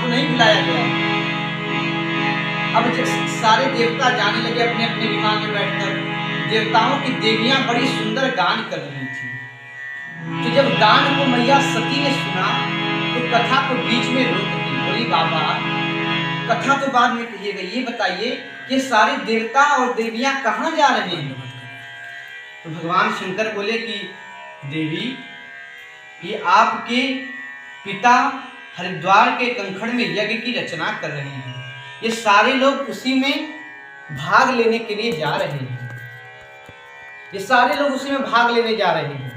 को नहीं बुलाया गया। अब जब सारे देवता जाने लगे अपने अपने विमान में बैठकर, देवताओं की देवियां बड़ी सुंदर गान कर रही थी। तो जब गान को मैया सती ने सुना तो कथा को बीच में रोक दी। बोली बाबा, कथा तो बाद में कहिएगा, ये बताइए कि सारे देवता और देवियां कहाँ जा रहे हैं? तो भगवान शंकर बोले कि देवी, ये आपके पिता हरिद्वार के कंखड़ में यज्ञ की रचना कर रहे हैं। ये सारे लोग उसी में भाग लेने के लिए जा रहे हैं। ये सारे लोग उसी में भाग लेने जा रहे हैं।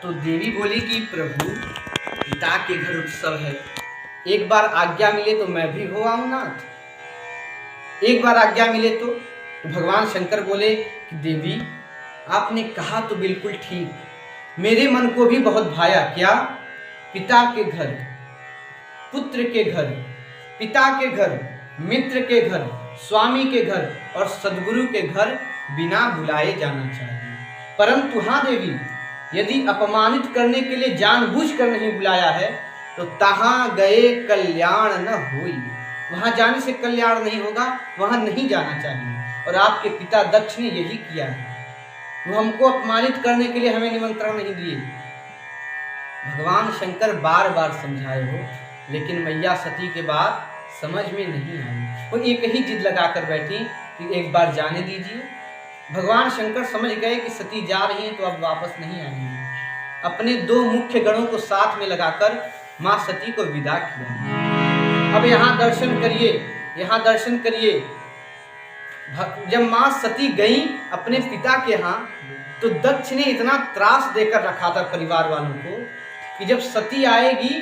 तो देवी बोली कि प्रभु, पिता के घर उत्सव है, एक बार आज्ञा मिले तो मैं भी हो आऊं नाथ, एक बार आज्ञा मिले तो भगवान शंकर बोले कि देवी, आपने कहा तो बिल्कुल ठीक, मेरे मन को भी बहुत भाया। क्या? पिता के घर, पुत्र के घर, पिता के घर, मित्र के घर, स्वामी के घर और सद्गुरु के घर बिना बुलाए जाना चाहिए। परंतु हाँ देवी, यदि अपमानित करने के लिए जानबूझकर नहीं बुलाया है तो तहां गए कल्याण न होई। वहां जाने से कल्याण नहीं होगा, वहां नहीं जाना चाहिए। और आपके पिता दक्ष ने यही किया है, वो हमको अपमानित करने के लिए हमें निमंत्रण नहीं दिए। भगवान शंकर बार बार समझाए हो, लेकिन मैया सती के बाद समझ में नहीं आई। वो एक ही जिद लगाकर बैठी कि एक बार जाने दीजिए। भगवान शंकर समझ गए कि सती जा रही हैं तो अब वापस नहीं आएंगी। अपने दो मुख्य गणों को साथ में लगाकर माँ सती को विदा किया। अब यहाँ दर्शन करिए, यहाँ दर्शन करिए। जब माँ सती गई अपने पिता के यहाँ तो दक्ष ने इतना त्रास देकर रखा था परिवार वालों को कि जब सती आएगी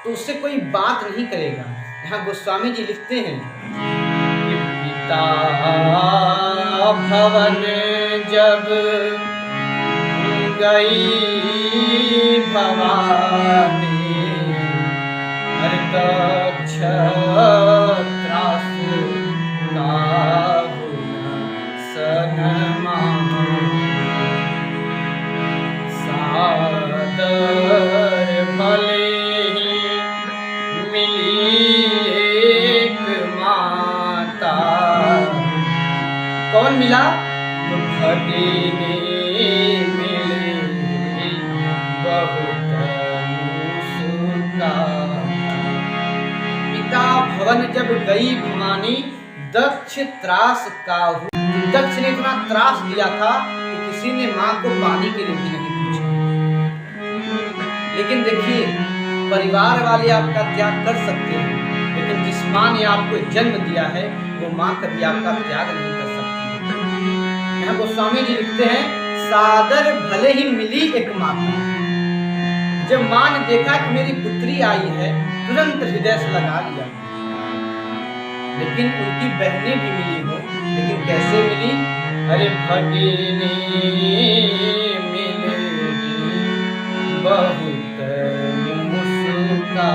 तो उससे कोई बात नहीं करेगा। यहाँ गोस्वामी जी लिखते हैं कि पिता भवन जब गई भवानी, हर दक्ष त्रास काहु सनमा, सादर भले कौन मिला? तो भगिनी मिली बहुत मुस्कुरा। पिता भवन जब गई भवानी, दक्ष त्रास काहू। दक्ष ने इतना त्रास दिया था कि किसी ने माँ को पानी के लिए भी नहीं पूछा। लेकिन देखिए, परिवार वाले आपका त्याग कर सकते हैं, लेकिन जिस माँ ने आपको जन्म दिया है वो माँ कभी आपका त्याग नहीं कर सकती। यहाँ गोस्वामी जी लिखते हैं, सादर भले ही मिली एक माता। जब माँ ने देखा कि मेरी पुत्री आई है, तुरंत हृदय से लगा लिया। लेकिन उनकी बहनें भी मिली हो, लेकिन कैसे मिली? अरे भगिनी मिली बहुत मुस्कुरा।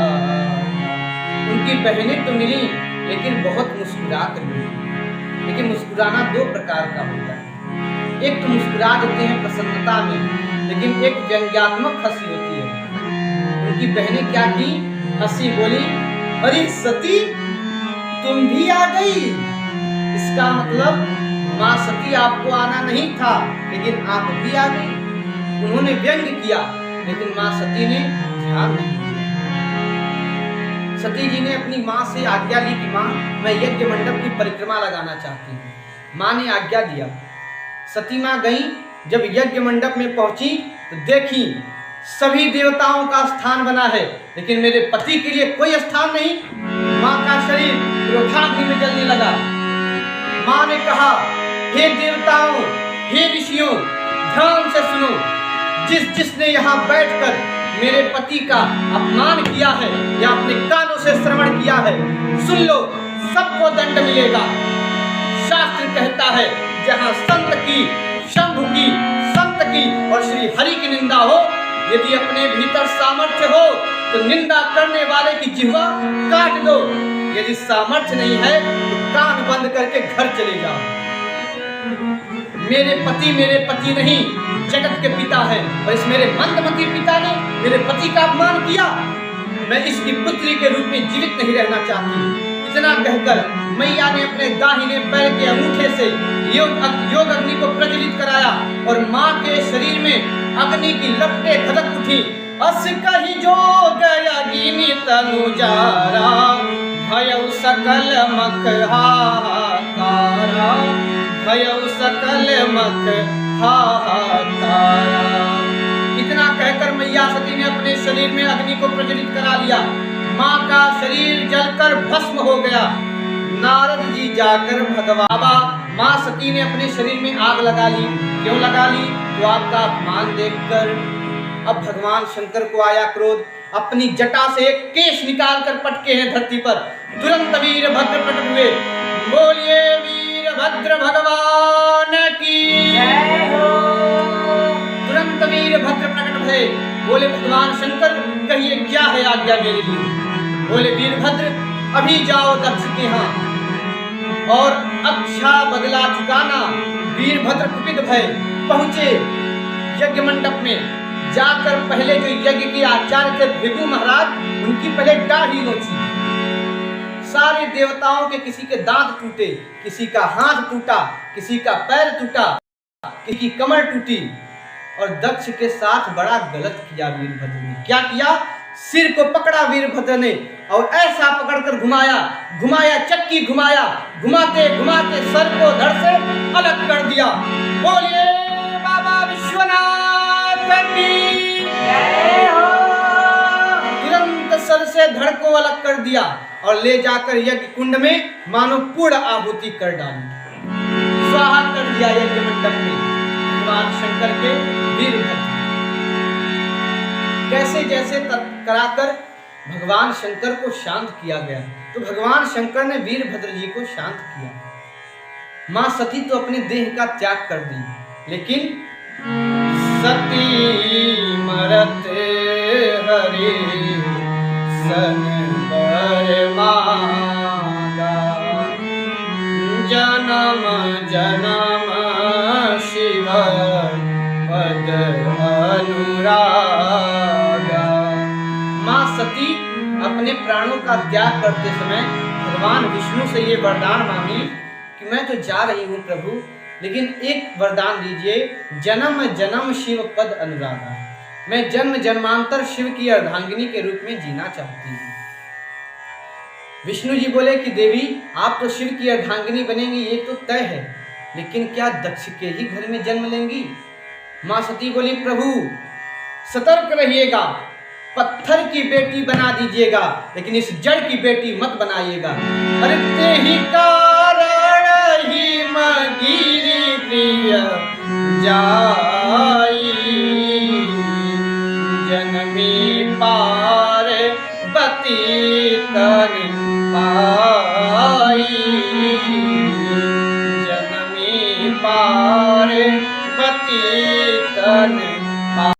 उनकी बहनें तो मिली लेकिन बहुत मुस्कुरा कर मिली। लेकिन मुस्कुराना दो प्रकार का होता है। एक तो मुस्कुरा देते हैं प्रसन्नता में, लेकिन एक व्यंग्यात्मक हंसी होती है। उनकी बहनें क्या की? हंसी, बोली, अरे सती तुम भी आ गई। इसका मतलब माँ सती आपको आना नहीं था, लेकिन आप भी आ गई। उन्होंने व्यंग किया, लेकिन माँ सती ने ध्यान नहीं दिया। सती जी ने अपनी माँ से आज्ञा ली कि माँ, मैं यज्ञ मंडप की परिक्रमा लगाना चाहती हूँ। माँ ने आज्ञा दिया। सती माँ गई। जब यज्ञ मंडप में पहुंची तो देखी सभी देवताओं का स्थान बना है, लेकिन मेरे पति के लिए कोई स्थान नहीं। माँ का शरीर क्रोधाग्नि में जलने लगा। माँ ने कहा, हे देवताओं, हे ऋषियों, ध्यान से सुनो। जिसने यहाँ बैठकर मेरे पति का अपमान किया है या अपने कानों से श्रवण किया है, सुन लो, सबको दंड मिलेगा। शास्त्र कहता है, जहाँ संत की, शंभु की, संत की और श्री हरि की निंदा हो, यदि अपने भीतर सामर्थ्य हो तो निंदा करने वाले की जिह्वा काट दो। यदि सामर्थ्य नहीं है तो कान बंद करके घर चले जाओ। मेरे पति नहीं, जगत के पिता है, और इस मेरे मंदमती पिता ने मेरे पति का अपमान किया। मैं इसकी पुत्री के रूप में जीवित नहीं रहना चाहती। इतना कहकर मैया ने अपने दाहिने पैर के अंगूठे से योग अग्नि को प्रज्वलित कराया और मां के शरीर में अग्नि की लपटें खदक उठी। अस कही जोग अग्नि तनु जारा, भयउ सकल मख हाहाकारा, भयउ सकल मख हाहाकारा। इतना कहकर मैया सती ने अपने शरीर में अग्नि को प्रज्वलित करा लिया। मां का शरीर जलकर भस्म हो गया। नारद जी जाकर भगवाबा मां सती ने अपने शरीर में आग लगा ली। क्यों लगा ली? तो आपका अपमान देखकर अब भगवान शंकर को आया क्रोध। अपनी जटा से एक केश निकाल कर पटके हैं धरती पर। तुरंत वीरभद्र प्रकट हुए। बोलिए वीरभद्र भगवान की जय हो। तुरंत वीरभद्र प्रकट भये। बोले भगवान शंकर कहिए क्या है आज्ञा मेरे लिए? बोले वीरभद्र अभी जाओ दक्ष के यहाँ और अच्छा बदला चुकाना। वीरभद्र कुपित भय पहुंचे यज्ञ मंडप में। जाकर पहले जो यज्ञ के आचार्य थे भृगु महाराज, उनकी पहले दाढ़ी नोची। सारे देवताओं के किसी के दांत टूटे, किसी का हाथ टूटा, किसी का पैर टूटा, किसी की कमर टूटी। और दक्ष के साथ बड़ा गलत किया वीरभद्र ने। क्या किया? सिर को पकड़ा वीरभद्र ने और ऐसा पकड़कर घुमाया, घुमाया चक्की घुमाया, घुमाते घुमाते सर को धड़ से अलग कर दिया। बोलिए बाबा विश्वनाथ की जय हो। तुरंत सर से धड़ को अलग कर दिया और ले जाकर यज्ञ कुंड में मानो पूर्ण आहुति कर डाली। स्वाहा कर दिया यज्ञ मंडप में भगवान शंकर के वीरभद्र। कैसे जैसे कराकर भगवान शंकर को शांत किया गया। तो भगवान शंकर ने वीरभद्र जी को शांत किया। मां सती तो अपने देह का त्याग कर दी, लेकिन सती मरत हरे सन बर मागा, जन्म जन्म शिव पद अनुरागा। मां सती अपने प्राणों का त्याग करते समय भगवान विष्णु से ये वरदान मांगी कि मैं तो जा रही हूँ प्रभु, लेकिन एक वरदान दीजिए, जन्म जन्म शिव पद अनुरागा। मैं जन्म जन्मांतर शिव की अर्धांगिनी के रूप में जीना चाहती हूँ। विष्णु जी बोले कि देवी आप तो शिव की अर्धांगिनी बनेंगी ये तो तय है, लेकिन क्या दक्ष के ही घर में जन्म लेंगी? मां सती बोली प्रभु सतर्क रहिएगा, पत्थर की बेटी बना दीजिएगा, लेकिन इस जड़ की बेटी मत बनाइएगा। अरे ते ही कारण ही मगिरी प्रिय जाई, जन्मी पार बती तन पाई, जन्मी पार बती तन